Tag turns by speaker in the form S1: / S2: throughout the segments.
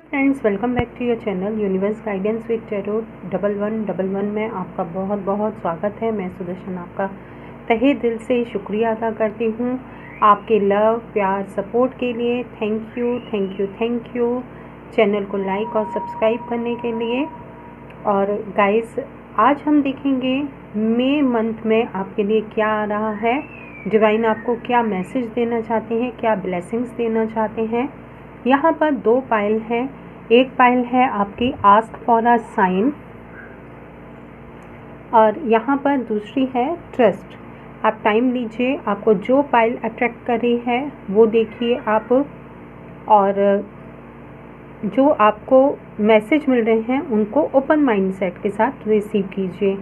S1: Friends, welcome back to your channel universe guidance with tarot 1111 में आपका बहुत बहुत स्वागत है। मैं सुदर्शन आपका तहे दिल से शुक्रिया अदा करती हूँ आपके लव, प्यार, सपोर्ट के लिए। Thank you thank you thank you channel को लाइक और सब्सक्राइब करने के लिए। और गाइस, आज हम देखेंगे मई मंथ में आपके लिए क्या आ रहा है, डिवाइन आपको क्या मैसेज देना चाहते हैं, क्या ब्लेसिंग्स देना चाहते हैं। यहाँ पर दो पाइल हैं। एक पाइल है आपकी आस्क फॉर अ साइन और यहाँ पर दूसरी है ट्रस्ट। आप टाइम लीजिए, आपको जो पाइल अट्रैक्ट कर रही है वो देखिए आप, और जो आपको मैसेज मिल रहे हैं उनको ओपन माइंड सेट के साथ रिसीव कीजिए,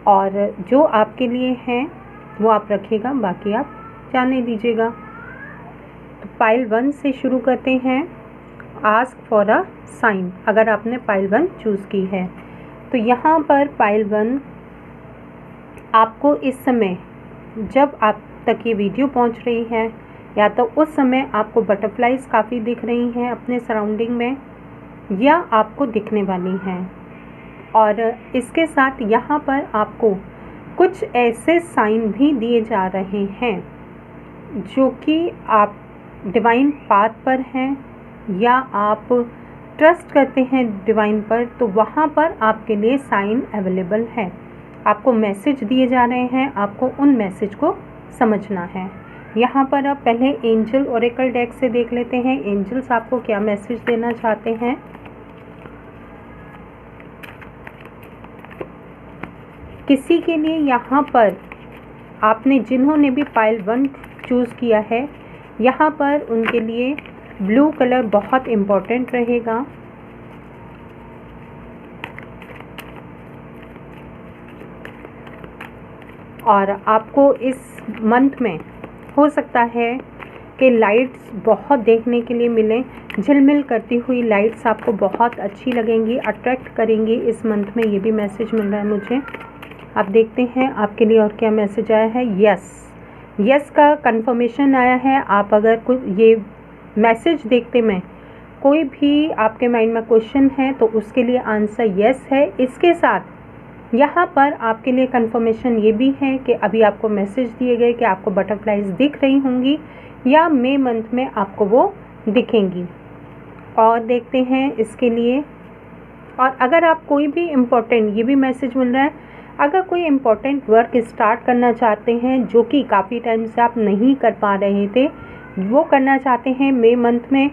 S1: और जो आपके लिए हैं वो आप रखिएगा, बाकी आप जाने दीजिएगा। तो पाइल 1 से शुरू करते हैं, आस्क फॉर अ साइन। अगर आपने पाइल 1 चूज़ की है तो यहाँ पर पाइल 1 आपको इस समय, जब आप तक ये वीडियो पहुँच रही है या तो उस समय आपको बटरफ्लाइज काफ़ी दिख रही हैं अपने सराउंडिंग में, या आपको दिखने वाली हैं। और इसके साथ यहाँ पर आपको कुछ ऐसे साइन भी दिए जा रहे हैं जो कि आप डिवाइन पाथ पर हैं या आप ट्रस्ट करते हैं डिवाइन पर, तो वहाँ पर आपके लिए साइन अवेलेबल है। आपको मैसेज दिए जा रहे हैं, आपको उन मैसेज को समझना है। यहाँ पर आप पहले एंजल ओरेकल डेक से देख लेते हैं, एंजल्स आपको क्या मैसेज देना चाहते हैं। किसी के लिए यहाँ पर आपने, जिन्होंने भी पाइल 1 चूज़ किया है, यहाँ पर उनके लिए ब्लू कलर बहुत इम्पोर्टेंट रहेगा। और आपको इस मंथ में हो सकता है कि लाइट्स बहुत देखने के लिए मिलें, झिलमिल करती हुई लाइट्स आपको बहुत अच्छी लगेंगी, अट्रैक्ट करेंगी इस मंथ में। ये भी मैसेज मिल रहा है मुझे। आप देखते हैं आपके लिए और क्या मैसेज आया है। यस का कंफर्मेशन आया है। आप अगर कुछ ये मैसेज देखते में कोई भी आपके माइंड में क्वेश्चन है तो उसके लिए आंसर यस है। इसके साथ यहाँ पर आपके लिए कंफर्मेशन ये भी है कि अभी आपको मैसेज दिए गए कि आपको बटरफ्लाइज दिख रही होंगी या मई मंथ में आपको वो दिखेंगी। और देखते हैं इसके लिए। और अगर आप कोई भी इम्पोर्टेंट, ये भी मैसेज मिल रहा है, अगर कोई इम्पोर्टेंट वर्क स्टार्ट करना चाहते हैं जो कि काफ़ी टाइम से आप नहीं कर पा रहे थे, वो करना चाहते हैं मई मंथ में,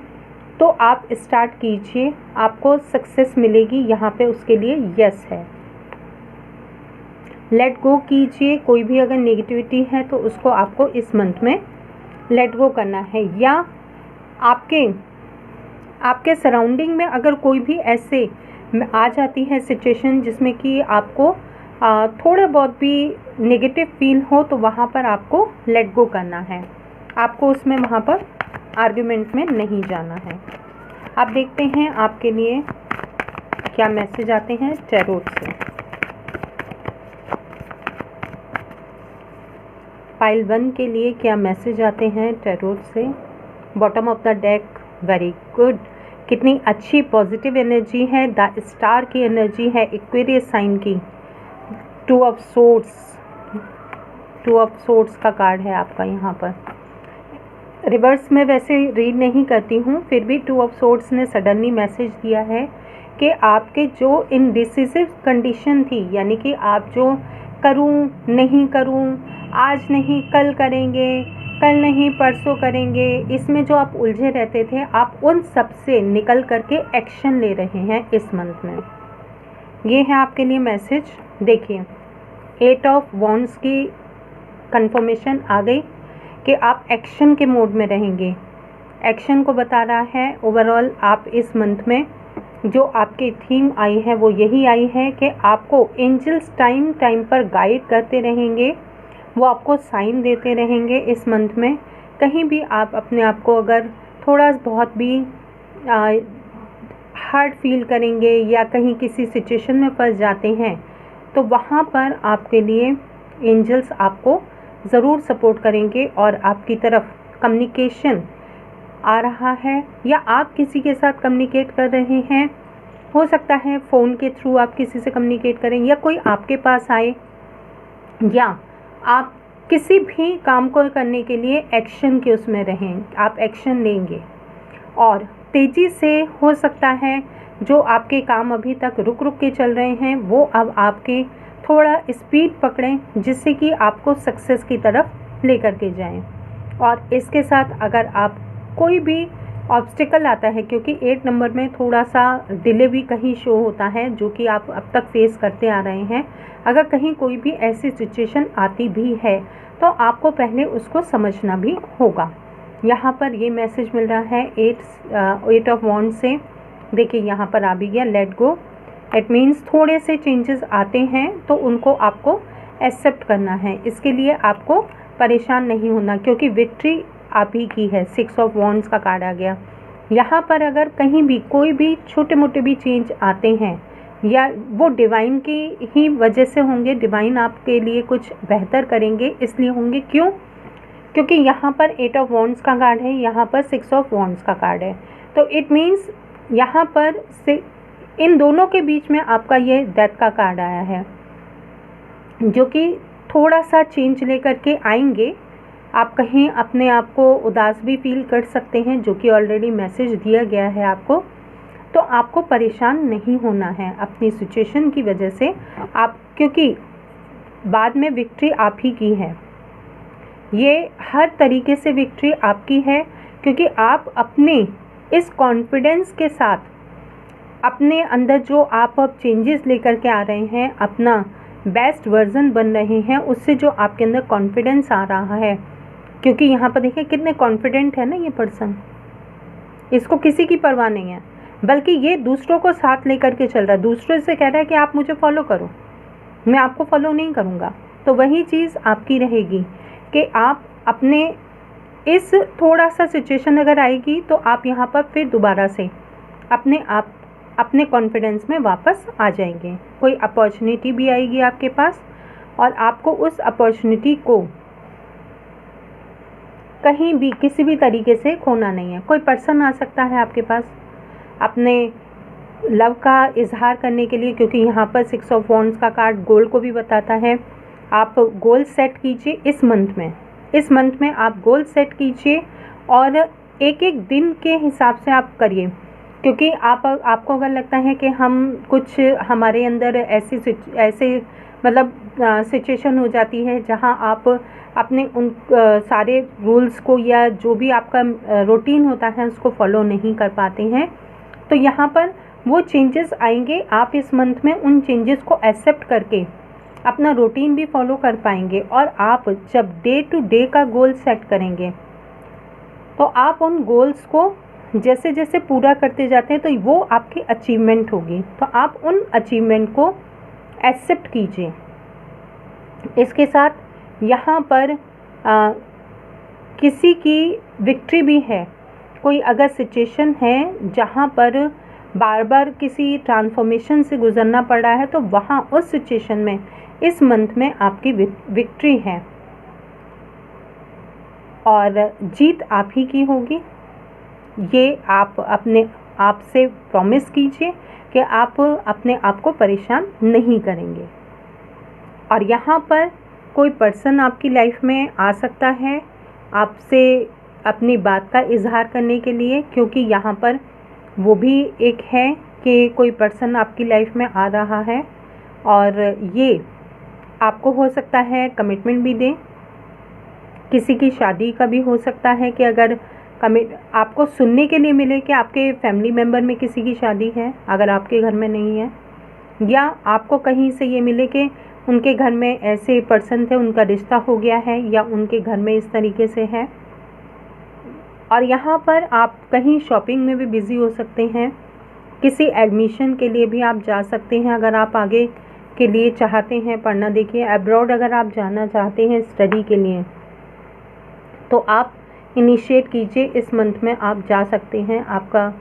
S1: तो आप स्टार्ट कीजिए, आपको सक्सेस मिलेगी। यहाँ पे उसके लिए यस है। लेट गो कीजिए, कोई भी अगर नेगेटिविटी है तो उसको आपको इस मंथ में लेट गो करना है। या आपके सराउंडिंग में अगर कोई भी ऐसे आ जाती है सिचुएशन जिसमें कि आपको थोड़ा बहुत भी नेगेटिव फील हो, तो वहाँ पर आपको लेट गो करना है। आपको उसमें वहाँ पर आर्ग्यूमेंट में नहीं जाना है। आप देखते हैं आपके लिए क्या मैसेज आते हैं टैरोट से। पाइल 1 के लिए क्या मैसेज आते हैं टैरोट से। Bottom of the deck, very good. कितनी अच्छी पॉजिटिव एनर्जी है, द स्टार की एनर्जी है, एक्वेरियस साइन की। टू ऑफ सोर्ड्स का कार्ड है आपका यहाँ पर। रिवर्स में वैसे रीड नहीं करती हूँ, फिर भी 2 ऑफ सोर्ड्स ने सडनली मैसेज दिया है कि आपके जो इनडिसिसिव कंडीशन थी, यानी कि आप जो करूँ नहीं करूँ, आज नहीं कल करेंगे, कल नहीं परसों करेंगे, इसमें जो आप उलझे रहते थे, आप उन सब से निकल करके एक्शन ले रहे हैं इस मंथ में। ये है आपके लिए मैसेज। देखिए, 8 ऑफ वॉन्ड्स की कंफर्मेशन आ गई कि आप एक्शन के मोड में रहेंगे। एक्शन को बता रहा है ओवरऑल। आप इस मंथ में जो आपकी थीम आई है वो यही आई है कि आपको एंजल्स टाइम टाइम पर गाइड करते रहेंगे, वो आपको साइन देते रहेंगे इस मंथ में। कहीं भी आप अपने आप को अगर थोड़ा बहुत भी हार्ड फील करेंगे या कहीं किसी सिचुएशन में फंस जाते हैं, तो वहाँ पर आपके लिए एंजल्स आपको ज़रूर सपोर्ट करेंगे और आपकी तरफ कम्युनिकेशन आ रहा है, या आप किसी के साथ कम्युनिकेट कर रहे हैं, हो सकता है फ़ोन के थ्रू आप किसी से कम्युनिकेट करें, या कोई आपके पास आए, या आप किसी भी काम को करने के लिए एक्शन के उसमें रहें, आप एक्शन लेंगे। और तेज़ी से हो सकता है जो आपके काम अभी तक रुक रुक के चल रहे हैं वो अब आपके थोड़ा स्पीड पकड़ें, जिससे कि आपको सक्सेस की तरफ लेकर के जाएं। और इसके साथ अगर आप कोई भी ऑब्स्टिकल आता है, क्योंकि 8 नंबर में थोड़ा सा डिले भी कहीं शो होता है जो कि आप अब तक फेस करते आ रहे हैं, अगर कहीं कोई भी ऐसी सिचुएशन आती भी है तो आपको पहले उसको समझना भी होगा। यहाँ पर ये मैसेज मिल रहा है 8 ऑफ वॉन्ड से। देखिए यहाँ पर आ भी गया लेट गो। इट मीन्स थोड़े से चेंजेस आते हैं तो उनको आपको एक्सेप्ट करना है, इसके लिए आपको परेशान नहीं होना, क्योंकि विक्ट्री आप ही की है। 6 ऑफ वॉन्ड्स का कार्ड आ गया। यहाँ पर अगर कहीं भी कोई भी छोटे मोटे भी चेंज आते हैं या वो डिवाइन की ही वजह से होंगे, डिवाइन आपके लिए कुछ बेहतर करेंगे इसलिए होंगे। क्यों? क्योंकि यहाँ पर 8 ऑफ वॉन्ड्स का कार्ड है, यहाँ पर 6 ऑफ वॉन्ड्स का कार्ड है। तो इट मीन्स यहाँ पर से इन दोनों के बीच में आपका ये डेथ का कार्ड आया है, जो कि थोड़ा सा चेंज लेकर के आएंगे। आप कहीं अपने आप को उदास भी फील कर सकते हैं, जो कि ऑलरेडी मैसेज दिया गया है आपको। तो आपको परेशान नहीं होना है अपनी सिचुएशन की वजह से, आप, क्योंकि बाद में विक्ट्री आप ही की है। ये हर तरीके से विक्ट्री आपकी है, क्योंकि आप अपने इस कॉन्फिडेंस के साथ अपने अंदर जो आप अब चेंजेस लेकर के आ रहे हैं, अपना बेस्ट वर्जन बन रहे हैं, उससे जो आपके अंदर कॉन्फिडेंस आ रहा है, क्योंकि यहाँ पर देखिए कितने कॉन्फिडेंट है ना ये पर्सन, इसको किसी की परवाह नहीं है, बल्कि ये दूसरों को साथ लेकर के चल रहा है। दूसरों से कह रहा है कि आप मुझे फॉलो करो, मैं आपको फॉलो नहीं करूँगा। तो वही चीज़ आपकी रहेगी कि आप अपने इस थोड़ा सा सिचुएशन अगर आएगी तो आप यहाँ पर फिर दोबारा से अपने कॉन्फिडेंस में वापस आ जाएंगे। कोई अपॉर्चुनिटी भी आएगी आपके पास और आपको उस अपॉर्चुनिटी को कहीं भी किसी भी तरीके से खोना नहीं है। कोई पर्सन आ सकता है आपके पास अपने लव का इजहार करने के लिए, क्योंकि यहाँ पर 6 ऑफ वॉन्ड्स का कार्ड गोल को भी बताता है। आप गोल सेट कीजिए इस मंथ में आप गोल सेट कीजिए और एक एक दिन के हिसाब से आप करिए, क्योंकि आपको अगर लगता है कि हम कुछ हमारे अंदर ऐसे मतलब सिचुएशन हो जाती है जहां आप अपने उन सारे रूल्स को या जो भी आपका रूटीन होता है उसको फॉलो नहीं कर पाते हैं, तो यहाँ पर वो चेंजेस आएंगे। आप इस मंथ में उन चेंजेस को एक्सेप्ट करके अपना रूटीन भी फॉलो कर पाएंगे। और आप जब डे टू डे का गोल सेट करेंगे तो आप उन गोल्स को जैसे जैसे पूरा करते जाते हैं तो वो आपकी अचीवमेंट होगी। तो आप उन अचीवमेंट को एक्सेप्ट कीजिए। इसके साथ यहाँ पर किसी की विक्ट्री भी है। कोई अगर सिचुएशन है जहाँ पर बार बार किसी ट्रांसफॉर्मेशन से गुजरना पड़ रहा है तो वहाँ उस सिचुएशन में इस मंथ में आपकी विक्ट्री है और जीत आप ही की होगी। ये आप अपने आप से प्रॉमिस कीजिए कि आप अपने आप को परेशान नहीं करेंगे। और यहाँ पर कोई पर्सन आपकी लाइफ में आ सकता है आपसे अपनी बात का इजहार करने के लिए, क्योंकि यहाँ पर वो भी एक है कि कोई पर्सन आपकी लाइफ में आ रहा है और ये आपको हो सकता है कमिटमेंट भी दे। किसी की शादी का भी हो सकता है कि अगर आपको सुनने के लिए मिले कि आपके फैमिली मेम्बर में किसी की शादी है अगर आपके घर में नहीं है, या आपको कहीं से ये मिले कि उनके घर में ऐसे पर्सन थे उनका रिश्ता हो गया है या उनके घर में इस तरीके से है। और यहाँ पर आप कहीं शॉपिंग में भी बिज़ी हो सकते हैं, किसी एडमिशन के लिए भी आप जा सकते हैं अगर आप आगे के लिए चाहते हैं पढ़ना। देखिए अब्रॉड अगर आप जाना चाहते हैं स्टडी के लिए तो आप इनिशिएट कीजिए, इस मंथ में आप जा सकते हैं, आपका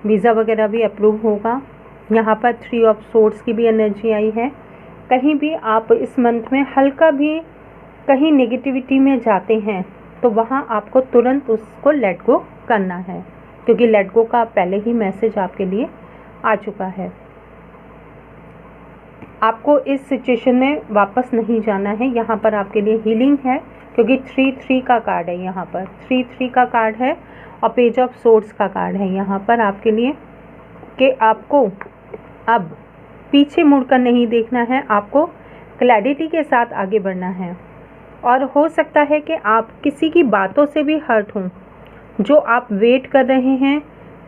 S1: वीज़ा वगैरह भी अप्रूव होगा। यहाँ पर 3 ऑफ सोर्ड्स की भी एनर्जी आई है। कहीं भी आप इस मंथ में हल्का भी कहीं नेगेटिविटी में जाते हैं तो वहाँ आपको तुरंत उसको लेट गो करना है, क्योंकि लेट गो का पहले ही मैसेज आपके लिए आ चुका है। आपको इस सिचुएशन में वापस नहीं जाना है। यहाँ पर आपके लिए हीलिंग है, क्योंकि 3-3 का कार्ड है, यहाँ पर 3-3 का कार्ड है और पेज ऑफ सोर्ड्स का कार्ड है यहाँ पर आपके लिए, कि आपको अब पीछे मुड़कर नहीं देखना है, आपको क्लैरिटी के साथ आगे बढ़ना है। और हो सकता है कि आप किसी की बातों से भी हर्ट हों, जो आप वेट कर रहे हैं,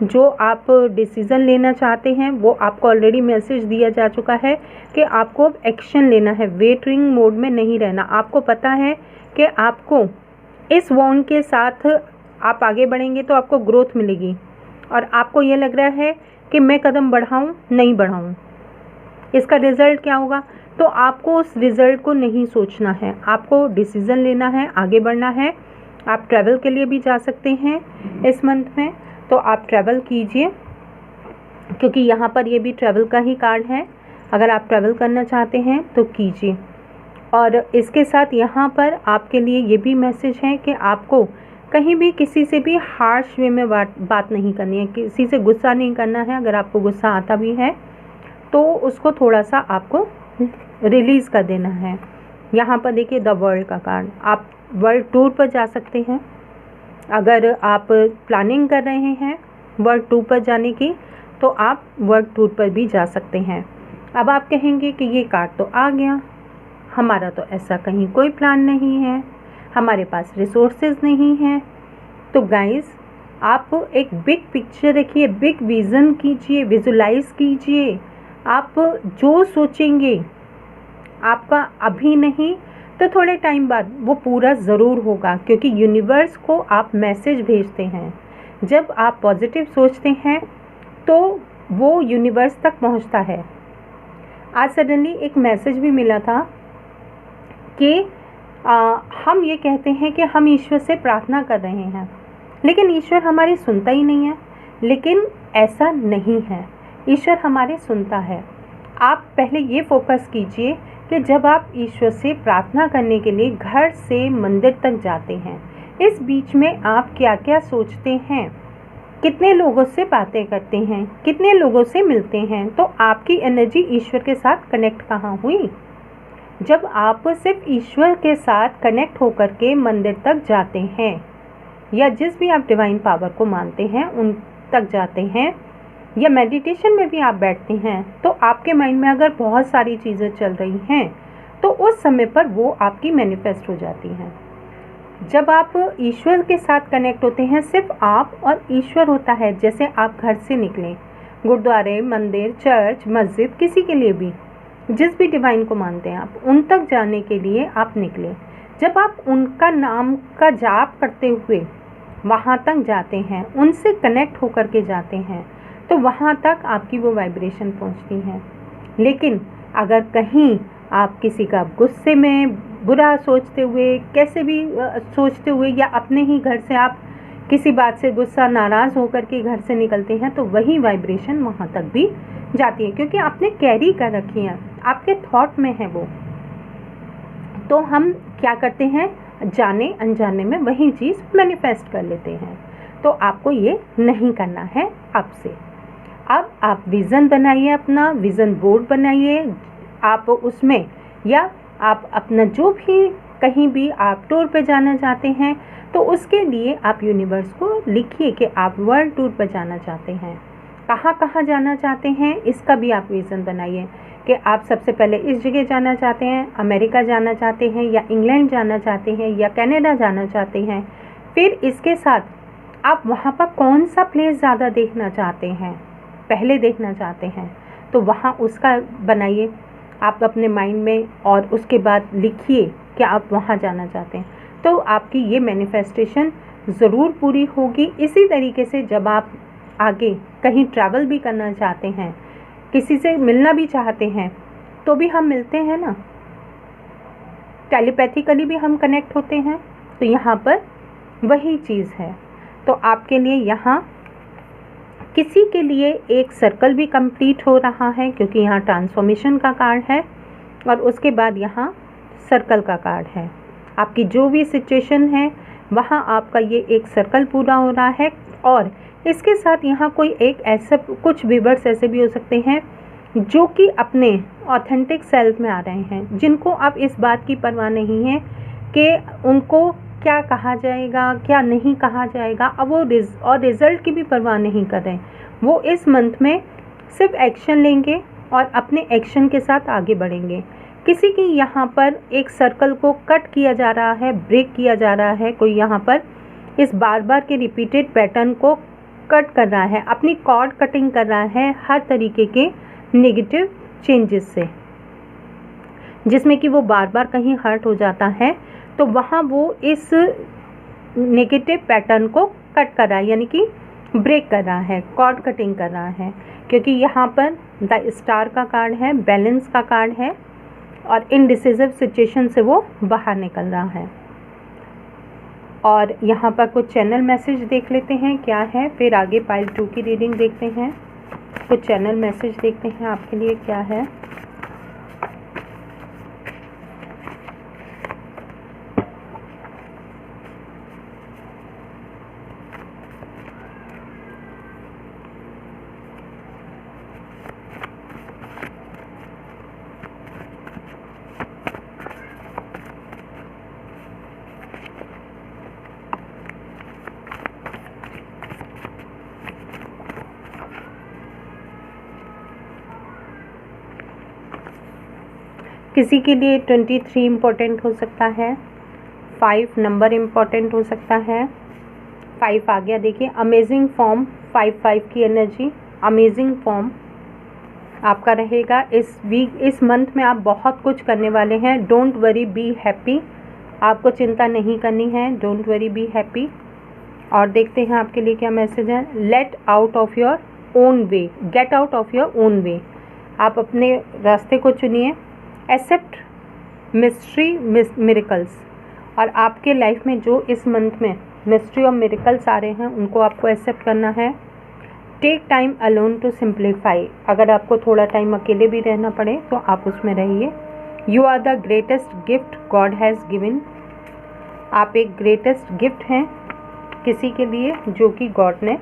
S1: जो आप डिसीज़न लेना चाहते हैं, वो आपको ऑलरेडी मैसेज दिया जा चुका है कि आपको अब एक्शन लेना है, वेटिंग मोड में नहीं रहना। आपको पता है कि आपको इस वॉन्ड के साथ आप आगे बढ़ेंगे तो आपको ग्रोथ मिलेगी, और आपको ये लग रहा है कि मैं कदम बढ़ाऊं नहीं बढ़ाऊं, इसका रिज़ल्ट क्या होगा। तो आपको उस रिज़ल्ट को नहीं सोचना है, आपको डिसीज़न लेना है, आगे बढ़ना है। आप ट्रैवल के लिए भी जा सकते हैं इस मंथ में, तो आप ट्रैवल कीजिए, क्योंकि यहाँ पर ये भी ट्रैवल का ही कार्ड है। अगर आप ट्रैवल करना चाहते हैं तो कीजिए। और इसके साथ यहाँ पर आपके लिए ये भी मैसेज है कि आपको कहीं भी किसी से भी हार्श वे में बात नहीं करनी है, किसी से गुस्सा नहीं करना है। अगर आपको गुस्सा आता भी है तो उसको थोड़ा सा आपको रिलीज़ कर देना है। यहाँ पर देखिए द वर्ल्ड का कार्ड, आप वर्ल्ड टूर पर जा सकते हैं। अगर आप प्लानिंग कर रहे हैं वर्ल्ड टूर पर जाने की, तो आप वर्ल्ड टूर पर भी जा सकते हैं। अब आप कहेंगे कि ये कार्ड तो आ गया, हमारा तो ऐसा कहीं कोई प्लान नहीं है, हमारे पास रिसोर्सेज नहीं हैं। तो गाइस, आप एक बिग पिक्चर रखिए, बिग विज़न कीजिए, विजुलाइज कीजिए। आप जो सोचेंगे आपका अभी नहीं तो थोड़े टाइम बाद वो पूरा ज़रूर होगा, क्योंकि यूनिवर्स को आप मैसेज भेजते हैं। जब आप पॉजिटिव सोचते हैं तो वो यूनिवर्स तक पहुंचता है। आज सडनली एक मैसेज भी मिला था कि हम ये कहते हैं कि हम ईश्वर से प्रार्थना कर रहे हैं, लेकिन ईश्वर हमारी सुनता ही नहीं है। लेकिन ऐसा नहीं है, ईश्वर हमारे सुनता है। आप पहले ये फोकस कीजिए कि जब आप ईश्वर से प्रार्थना करने के लिए घर से मंदिर तक जाते हैं, इस बीच में आप क्या क्या सोचते हैं, कितने लोगों से बातें करते हैं, कितने लोगों से मिलते हैं, तो आपकी एनर्जी ईश्वर के साथ कनेक्ट कहाँ हुई। जब आप सिर्फ ईश्वर के साथ कनेक्ट होकर के मंदिर तक जाते हैं, या जिस भी आप डिवाइन पावर को मानते हैं उन तक जाते हैं, या मेडिटेशन में भी आप बैठते हैं, तो आपके माइंड में अगर बहुत सारी चीज़ें चल रही हैं तो उस समय पर वो आपकी मैनिफेस्ट हो जाती हैं। जब आप ईश्वर के साथ कनेक्ट होते हैं, सिर्फ आप और ईश्वर होता है। जैसे आप घर से निकलें, गुरुद्वारे, मंदिर, चर्च, मस्जिद, किसी के लिए भी, जिस भी डिवाइन को मानते हैं आप, उन तक जाने के लिए आप निकले। जब आप उनका नाम का जाप करते हुए वहाँ तक जाते हैं, उनसे कनेक्ट होकर के जाते हैं, तो वहाँ तक आपकी वो वाइब्रेशन पहुँचती है। लेकिन अगर कहीं आप किसी का गुस्से में बुरा सोचते हुए, कैसे भी सोचते हुए, या अपने ही घर से आप किसी बात से गुस्सा, नाराज़ होकर के घर से निकलते हैं, तो वही वाइब्रेशन वहाँ तक भी जाती है, क्योंकि आपने कैरी कर रखी है, आपके थॉट में है वो। तो हम क्या करते हैं, जाने अनजाने में वही चीज़ मैनिफेस्ट कर लेते हैं। तो आपको ये नहीं करना है आपसे। अब आप विज़न बनाइए, अपना विज़न बोर्ड बनाइए आप उसमें, या आप अपना जो भी कहीं भी आप टूर पे जाना चाहते हैं, तो उसके लिए आप यूनिवर्स को लिखिए कि आप वर्ल्ड टूर पर जाना चाहते हैं, कहाँ कहाँ जाना चाहते हैं, इसका भी आप विज़न बनाइए कि आप सबसे पहले इस जगह जाना चाहते हैं, अमेरिका जाना चाहते हैं, या इंग्लैंड जाना चाहते हैं, या कनाडा जाना चाहते हैं। फिर इसके साथ आप वहाँ पर कौन सा प्लेस ज़्यादा देखना चाहते हैं, पहले देखना चाहते हैं, तो वहाँ उसका बनाइए आप अपने माइंड में, और उसके बाद लिखिए कि आप वहाँ जाना चाहते हैं। तो आपकी ये मैनिफेस्टेशन ज़रूर पूरी होगी। इसी तरीके से जब आप आगे कहीं ट्रैवल भी करना चाहते हैं, किसी से मिलना भी चाहते हैं, तो भी हम मिलते हैं ना, टेलीपैथिकली भी हम कनेक्ट होते हैं। तो यहाँ पर वही चीज़ है। तो आपके लिए यहाँ किसी के लिए एक सर्कल भी कंप्लीट हो रहा है, क्योंकि यहाँ ट्रांसफॉर्मेशन का कार्ड है, और उसके बाद यहाँ सर्कल का कार्ड है। आपकी जो भी सिचुएशन है वहाँ आपका ये एक सर्कल पूरा हो रहा है। और इसके साथ यहाँ कोई एक ऐसा कुछ व्यूअर्स ऐसे भी हो सकते हैं जो कि अपने ऑथेंटिक सेल्फ में आ रहे हैं, जिनको अब इस बात की परवाह नहीं है कि उनको क्या कहा जाएगा क्या नहीं कहा जाएगा, अब वो रिज़ल्ट की भी परवाह नहीं कर रहे। वो इस मंथ में सिर्फ एक्शन लेंगे और अपने एक्शन के साथ आगे बढ़ेंगे। किसी की यहाँ पर एक सर्कल को कट किया जा रहा है, ब्रेक किया जा रहा है, कोई यहाँ पर इस बार बार के रिपीटेड पैटर्न को कट कर रहा है, अपनी कॉर्ड कटिंग कर रहा है हर तरीके के नेगेटिव चेंजेस से, जिसमें कि वो बार बार कहीं हर्ट हो जाता है, तो वहाँ वो इस नेगेटिव पैटर्न को कट कर रहा है, यानी कि ब्रेक कर रहा है, कॉर्ड कटिंग कर रहा है। क्योंकि यहाँ पर द स्टार का कार्ड है, बैलेंस का कार्ड है और इनडिसिसिव सिचुएशन से वो बाहर निकल रहा है। और यहाँ पर कुछ चैनल मैसेज देख लेते हैं क्या है, फिर आगे पाइल 2 की रीडिंग देखते हैं। कुछ चैनल मैसेज देखते हैं आपके लिए क्या है। किसी के लिए 23 इम्पोर्टेंट हो सकता है, 5 नंबर इम्पोर्टेंट हो सकता है। 5 आ गया, देखिए अमेजिंग फॉर्म, 5 की एनर्जी, अमेजिंग फॉर्म आपका रहेगा इस वीक। इस मंथ में आप बहुत कुछ करने वाले हैं। डोंट वरी, बी हैप्पी, आपको चिंता नहीं करनी है। Don't worry, be happy. और देखते हैं आपके लिए क्या मैसेज है। Let out of your own way, get out of your own way, आप अपने रास्ते को चुनिए। एक्सेप्ट मिस्ट्री मिरेकल्स, और आपके लाइफ में जो इस मंथ में मिस्ट्री और मिरेकल्स आ रहे हैं उनको आपको एक्सेप्ट करना है। Take time alone to simplify, अगर आपको थोड़ा टाइम अकेले भी रहना पड़े तो आप उसमें रहिए। You are the greatest gift God has given, आप एक ग्रेटेस्ट गिफ्ट हैं किसी के लिए जो कि गॉड ने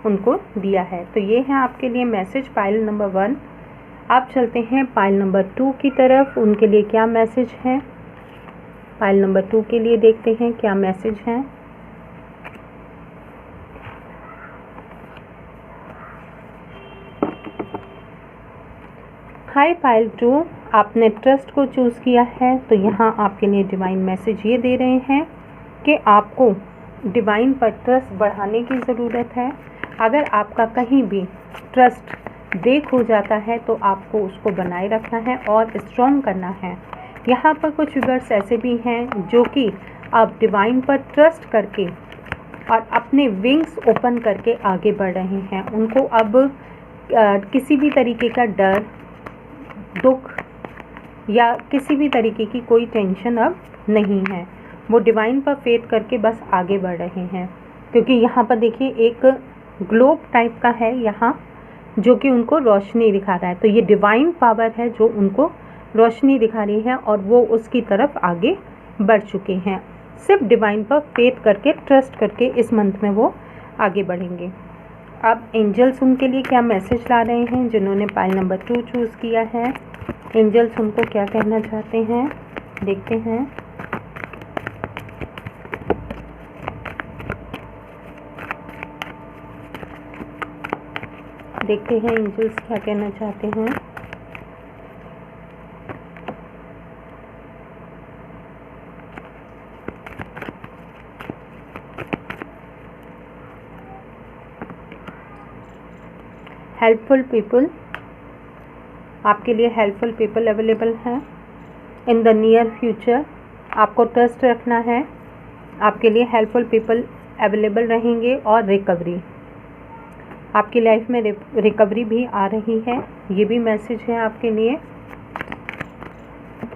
S1: उनको दिया है। तो ये है आपके लिए मैसेज पाइल नंबर 1। आप चलते हैं पाइल नंबर 2 की तरफ, उनके लिए क्या मैसेज है। पाइल नंबर 2 के लिए देखते हैं क्या मैसेज है। हाय पाइल 2, आपने ट्रस्ट को चूज़ किया है, तो यहाँ आपके लिए डिवाइन मैसेज ये दे रहे हैं कि आपको डिवाइन पर ट्रस्ट बढ़ाने की ज़रूरत है। अगर आपका कहीं भी ट्रस्ट ब्रेक हो जाता है तो आपको उसको बनाए रखना है और स्ट्रॉन्ग करना है। यहाँ पर कुछ व्यूअर्स ऐसे भी हैं जो कि अब डिवाइन पर ट्रस्ट करके और अपने विंग्स ओपन करके आगे बढ़ रहे हैं। उनको अब किसी भी तरीके का डर, दुख या किसी भी तरीके की कोई टेंशन अब नहीं है। वो डिवाइन पर फेथ करके बस आगे बढ़ रहे हैं। क्योंकि यहाँ पर देखिए एक ग्लोब टाइप का है यहाँ जो कि उनको रोशनी दिखा रहा है। तो ये डिवाइन पावर है जो उनको रोशनी दिखा रही है और वो उसकी तरफ आगे बढ़ चुके हैं। सिर्फ डिवाइन पर फेथ करके, ट्रस्ट करके इस मंथ में वो आगे बढ़ेंगे। अब एंजल्स उनके लिए क्या मैसेज ला रहे हैं जिन्होंने पाइल नंबर 2 चूज़ किया है। एंजल्स उनको क्या कहना चाहते हैं, देखते हैं। देखते हैं एंजल्स क्या कहना चाहते हैं। हेल्पफुल पीपल, आपके लिए हेल्पफुल पीपल अवेलेबल हैं इन द नियर फ्यूचर। आपको ट्रस्ट रखना है, आपके लिए हेल्पफुल पीपल अवेलेबल रहेंगे। और रिकवरी, आपकी लाइफ में रिकवरी भी आ रही है, ये भी मैसेज है आपके लिए।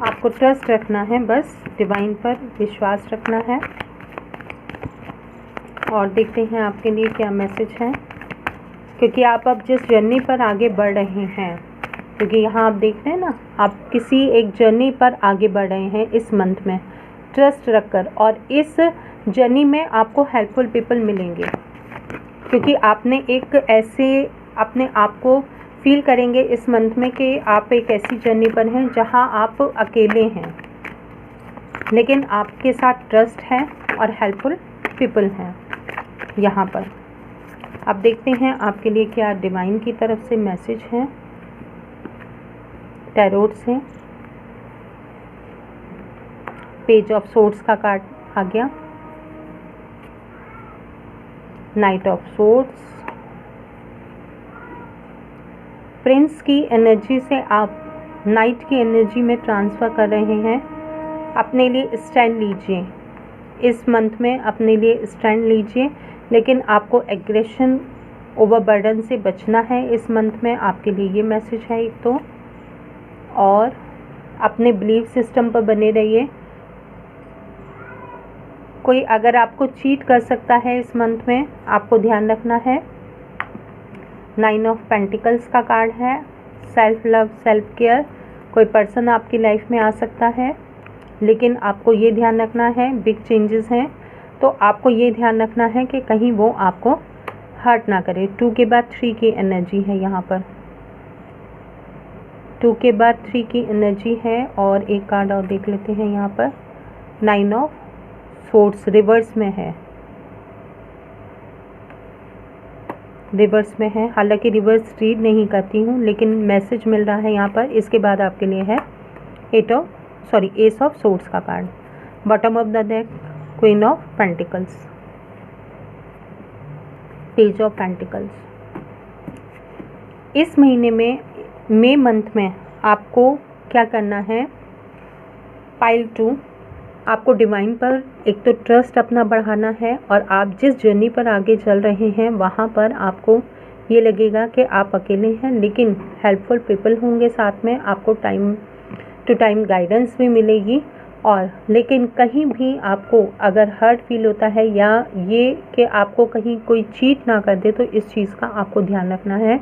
S1: आपको ट्रस्ट रखना है, बस डिवाइन पर विश्वास रखना है। और देखते हैं आपके लिए क्या मैसेज है, क्योंकि आप अब जिस जर्नी पर आगे बढ़ रहे हैं, क्योंकि यहाँ आप देख रहे हैं ना, आप किसी एक जर्नी पर आगे बढ़ रहे हैं इस मंथ में ट्रस्ट रखकर, और इस जर्नी में आपको हेल्पफुल पीपल मिलेंगे। क्योंकि आपने एक ऐसे अपने आप को फील करेंगे इस मंथ में कि आप एक ऐसी जर्नी पर हैं जहां आप अकेले हैं, लेकिन आपके साथ ट्रस्ट है और हेल्पफुल पीपल हैं यहाँ पर। अब देखते हैं आपके लिए क्या डिवाइन की तरफ से मैसेज है टैरोट से। पेज ऑफ सोर्ड्स का कार्ड आ गया, नाइट ऑफ सोर्ड्स, प्रिंस की एनर्जी से आप नाइट की एनर्जी में ट्रांसफ़र कर रहे हैं। अपने लिए स्टैंड लीजिए, इस मंथ में अपने लिए स्टैंड लीजिए, लेकिन आपको एग्रेशन ओवरबर्डन से बचना है इस मंथ में। आपके लिए ये मैसेज है एक तो, और अपने बिलीफ सिस्टम पर बने रहिए। कोई अगर आपको चीट कर सकता है इस मंथ में, आपको ध्यान रखना है। 9 ऑफ पेंटिकल्स का कार्ड है, सेल्फ लव, सेल्फ केयर। कोई पर्सन आपकी लाइफ में आ सकता है, लेकिन आपको ये ध्यान रखना है, बिग चेंजेस हैं, तो आपको ये ध्यान रखना है कि कहीं वो आपको हर्ट ना करे। 2 के बाद 3 की एनर्जी है यहाँ पर, 2 के बाद 3 की एनर्जी है। और एक कार्ड और देख लेते हैं यहाँ पर, 9 ऑफ सोर्ड्स रिवर्स में है, रिवर्स में है। हालांकि रिवर्स रीड नहीं करती हूँ, लेकिन मैसेज मिल रहा है यहाँ पर। इसके बाद आपके लिए है एस ऑफ सोर्ड्स का card, bottom of the deck queen of pentacles, page of pentacles. इस महीने में मई मंथ में आपको क्या करना है, पाइल 2, आपको डिवाइन पर एक तो ट्रस्ट अपना बढ़ाना है, और आप जिस जर्नी पर आगे चल रहे हैं वहाँ पर आपको ये लगेगा कि आप अकेले हैं, लेकिन हेल्पफुल पीपल होंगे साथ में, आपको टाइम टू टाइम गाइडेंस भी मिलेगी। और लेकिन कहीं भी आपको अगर हर्ट फील होता है या ये कि आपको कहीं कोई चीट ना कर दे, तो इस चीज़ का आपको ध्यान रखना है,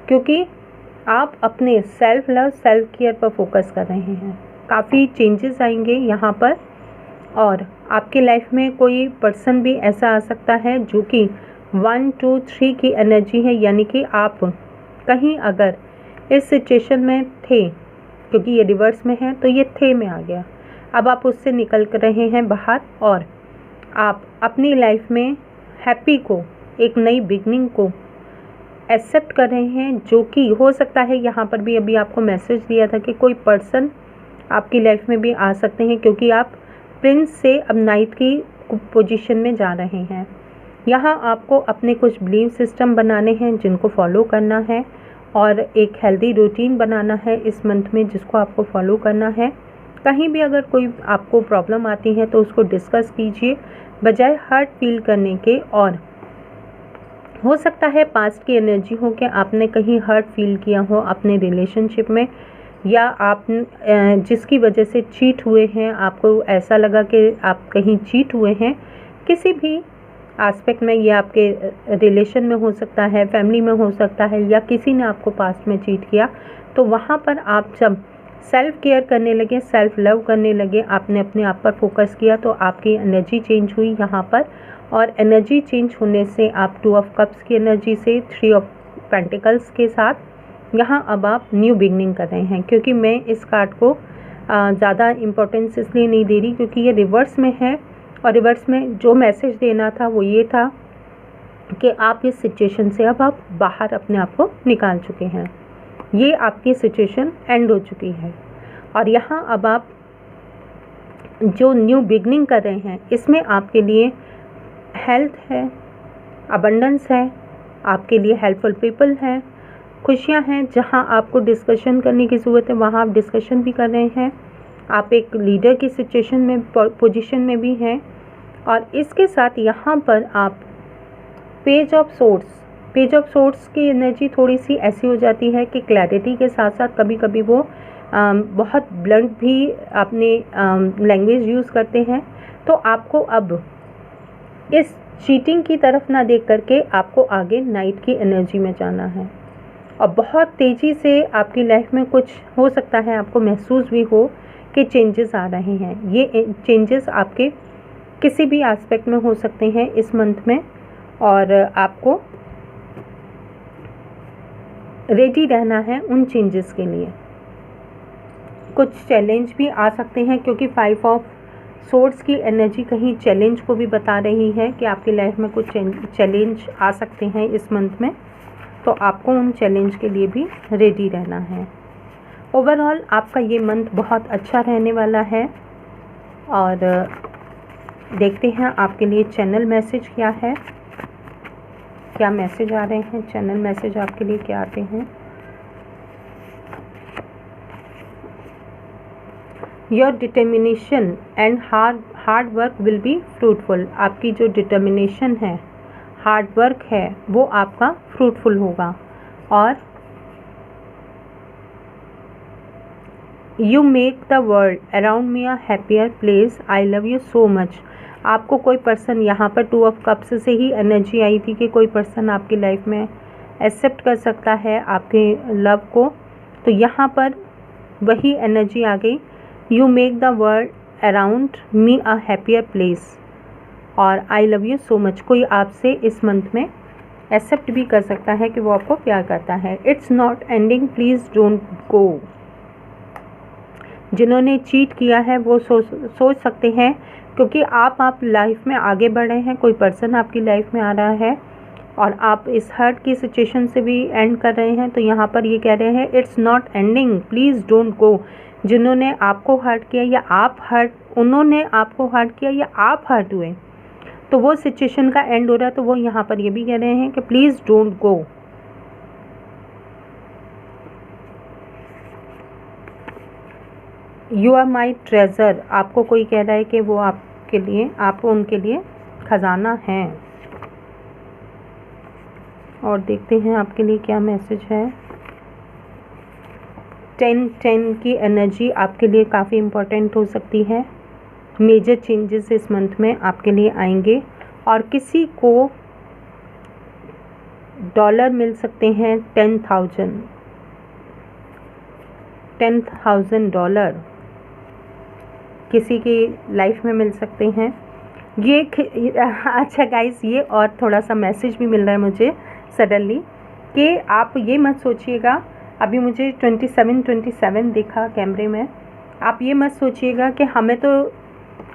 S1: क्योंकि आप अपने सेल्फ लव, सेल्फ केयर पर फोकस कर रहे हैं। काफ़ी चेंजेस आएंगे यहाँ पर, और आपके लाइफ में कोई पर्सन भी ऐसा आ सकता है जो कि 1, 2, 3 की एनर्जी है, यानी कि आप कहीं अगर इस सिचुएशन में थे, क्योंकि ये रिवर्स में है तो ये थे में आ गया, अब आप उससे निकल कर रहे हैं बाहर, और आप अपनी लाइफ में हैप्पी को, एक नई बिगनिंग को एक्सेप्ट कर रहे हैं, जो कि हो सकता है यहाँ पर भी अभी आपको मैसेज दिया था कि कोई पर्सन आपकी लाइफ में भी आ सकते हैं, क्योंकि आप प्रिंस से अब नाइट की पोजीशन में जा रहे हैं। यहाँ आपको अपने कुछ बिलीफ सिस्टम बनाने हैं जिनको फॉलो करना है, और एक हेल्दी रूटीन बनाना है इस मंथ में जिसको आपको फॉलो करना है। कहीं भी अगर कोई आपको प्रॉब्लम आती है तो उसको डिस्कस कीजिए, बजाय हर्ट फील करने के। और हो सकता है पास्ट की एनर्जी हो कि आपने कहीं हर्ट फील किया हो अपने रिलेशनशिप में, या आप जिसकी वजह से चीट हुए हैं, आपको ऐसा लगा कि आप कहीं चीट हुए हैं किसी भी एस्पेक्ट में। ये आपके रिलेशन में हो सकता है, फैमिली में हो सकता है, या किसी ने आपको पास्ट में चीट किया, तो वहाँ पर आप जब सेल्फ केयर करने लगे, सेल्फ लव करने लगे, आपने अपने आप पर फोकस किया, तो आपकी एनर्जी चेंज हुई यहाँ पर। और एनर्जी चेंज होने से आप 2 ऑफ कप्स की एनर्जी से 3 ऑफ पेंटिकल्स के साथ यहाँ अब आप न्यू बिगनिंग कर रहे हैं। क्योंकि मैं इस कार्ड को ज़्यादा इम्पोर्टेंस इसलिए नहीं दे रही क्योंकि ये रिवर्स में है, और रिवर्स में जो मैसेज देना था वो ये था कि आप इस सिचुएशन से अब आप बाहर अपने आप को निकाल चुके हैं, ये आपकी सिचुएशन एंड हो चुकी है। और यहाँ अब आप जो न्यू बिगनिंग कर रहे हैं इसमें आपके लिए हेल्थ है, अबंडेंस है, आपके लिए हेल्पफुल पीपल हैं, खुशियाँ हैं। जहाँ आपको डिस्कशन करने की ज़रूरत है वहाँ आप डिस्कशन भी कर रहे हैं, आप एक लीडर की सिचुएशन में, पोजीशन में भी हैं। और इसके साथ यहाँ पर आप पेज ऑफ सोर्ड्स की एनर्जी थोड़ी सी ऐसी हो जाती है कि क्लैरिटी के साथ साथ कभी कभी वो बहुत ब्लंट भी अपने लैंग्वेज यूज़ करते हैं। तो आपको अब इस चीटिंग की तरफ ना देख करके आपको आगे नाइट की एनर्जी में जाना है, और बहुत तेज़ी से आपकी लाइफ में कुछ हो सकता है आपको महसूस भी हो कि चेंजेस आ रहे हैं। ये चेंजेस आपके किसी भी एस्पेक्ट में हो सकते हैं इस मंथ में, और आपको रेडी रहना है उन चेंजेस के लिए। कुछ चैलेंज भी आ सकते हैं क्योंकि 5 ऑफ सोर्ड्स की एनर्जी कहीं चैलेंज को भी बता रही है कि आपकी लाइफ में कुछ चैलेंज आ सकते हैं इस मंथ में, तो आपको उन चैलेंज के लिए भी रेडी रहना है। ओवरऑल आपका ये मंथ बहुत अच्छा रहने वाला है। और देखते हैं आपके लिए चैनल मैसेज क्या है, क्या मैसेज आ रहे हैं, चैनल मैसेज आपके लिए क्या आते हैं। Your determination and hard work will be fruitful. आपकी जो डिटर्मिनेशन है, हार्ड वर्क है, वो आपका फ्रूटफुल होगा। और you make the world around me a happier place, I love you so much. आपको कोई पर्सन, यहाँ पर 2 ऑफ कप्स से ही एनर्जी आई थी कि कोई पर्सन आपकी लाइफ में एक्सेप्ट कर सकता है आपके लव को, तो यहाँ पर वही एनर्जी आ गई। You make the world around me a happier place और I love you so much. कोई आपसे इस मंथ में एक्सेप्ट भी कर सकता है कि वो आपको प्यार करता है। It's not ending, please don't गो। जिन्होंने चीट किया है वो सोच सकते हैं, क्योंकि आप लाइफ में आगे बढ़ रहे हैं, कोई पर्सन आपकी लाइफ में आ रहा है और आप इस हर्ट की सिचुएशन से भी एंड कर रहे हैं। तो यहाँ पर ये कह रहे हैं it's not ending, please don't गो। जिन्होंने आपको हर्ट किया या उन्होंने आपको हर्ट किया या आप हर्ट हुए, तो वो सिचुएशन का एंड हो रहा है। तो वो यहाँ पर ये भी कह रहे हैं कि please don't go. You are my treasure. आपको कोई कह रहा है कि वो आपके लिए, आप उनके लिए खजाना हैं। और देखते हैं आपके लिए क्या मैसेज है। 10 की एनर्जी आपके लिए काफ़ी इम्पोर्टेंट हो सकती है। मेजर चेंजेस इस मंथ में आपके लिए आएंगे और किसी को डॉलर मिल सकते हैं 10,000 डॉलर किसी की लाइफ में मिल सकते हैं। ये अच्छा गाइस, ये और थोड़ा सा मैसेज भी मिल रहा है मुझे सडनली कि आप ये मत सोचिएगा, अभी मुझे 27 दिखा कैमरे में। आप ये मत सोचिएगा कि हमें तो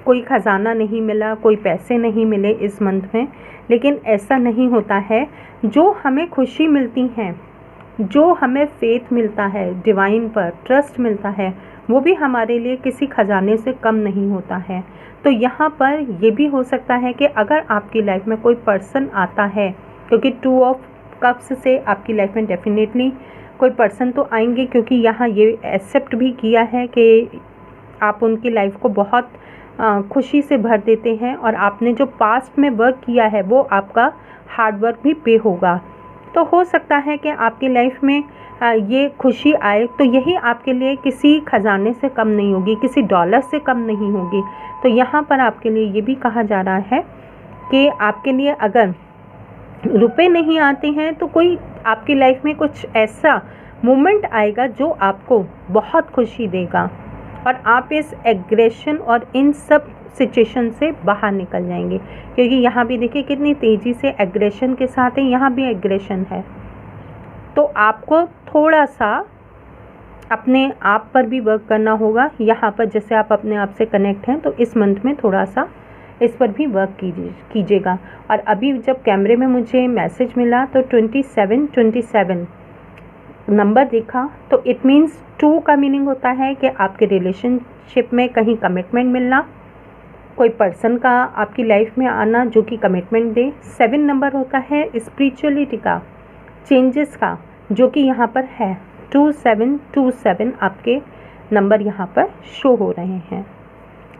S1: कोई ख़जाना नहीं मिला, कोई पैसे नहीं मिले इस मंथ में, लेकिन ऐसा नहीं होता है। जो हमें खुशी मिलती है, जो हमें फेथ मिलता है, डिवाइन पर ट्रस्ट मिलता है, वो भी हमारे लिए किसी खजाने से कम नहीं होता है। तो यहाँ पर ये भी हो सकता है कि अगर आपकी लाइफ में कोई पर्सन आता है, क्योंकि 2 ऑफ कप्स से आपकी लाइफ में डेफिनेटली कोई पर्सन तो आएंगे, क्योंकि यहाँ ये एक्सेप्ट भी किया है कि आप उनकी लाइफ को बहुत खुशी से भर देते हैं और आपने जो पास्ट में वर्क किया है वो आपका हार्ड वर्क भी पे होगा। तो हो सकता है कि आपकी लाइफ में ये खुशी आए, तो यही आपके लिए किसी खजाने से कम नहीं होगी, किसी डॉलर से कम नहीं होगी। तो यहाँ पर आपके लिए ये भी कहा जा रहा है कि आपके लिए अगर रुपए नहीं आते हैं तो कोई आपकी लाइफ में कुछ ऐसा मोमेंट आएगा जो आपको बहुत खुशी देगा और आप इस एग्रेशन और इन सब सिचुएशन से बाहर निकल जाएंगे। क्योंकि यहाँ भी देखिए कितनी तेज़ी से एग्रेशन के साथ है, यहाँ भी एग्रेशन है। तो आपको थोड़ा सा अपने आप पर भी वर्क करना होगा। यहाँ पर जैसे आप अपने आप से कनेक्ट हैं, तो इस मंथ में थोड़ा सा इस पर भी वर्क कीजिएगा। और अभी जब कैमरे में मुझे मैसेज मिला तो 27 नंबर देखा, तो इट मीन्स 2 का मीनिंग होता है कि आपके रिलेशनशिप में कहीं कमिटमेंट मिलना, कोई पर्सन का आपकी लाइफ में आना जो कि कमिटमेंट दे। 7 नंबर होता है स्पिरिचुअलिटी का, चेंजेस का, जो कि यहाँ पर है। 2727 आपके नंबर यहाँ पर शो हो रहे हैं।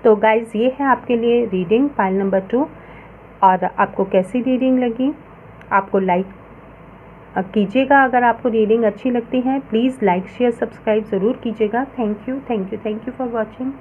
S1: तो गाइज़, ये है आपके लिए रीडिंग पाइल नंबर 2। और आपको कैसी रीडिंग लगी, आपको लाइक कीजिएगा। अगर आपको रीडिंग अच्छी लगती है प्लीज़ लाइक शेयर सब्सक्राइब ज़रूर कीजिएगा। Thank you for watching.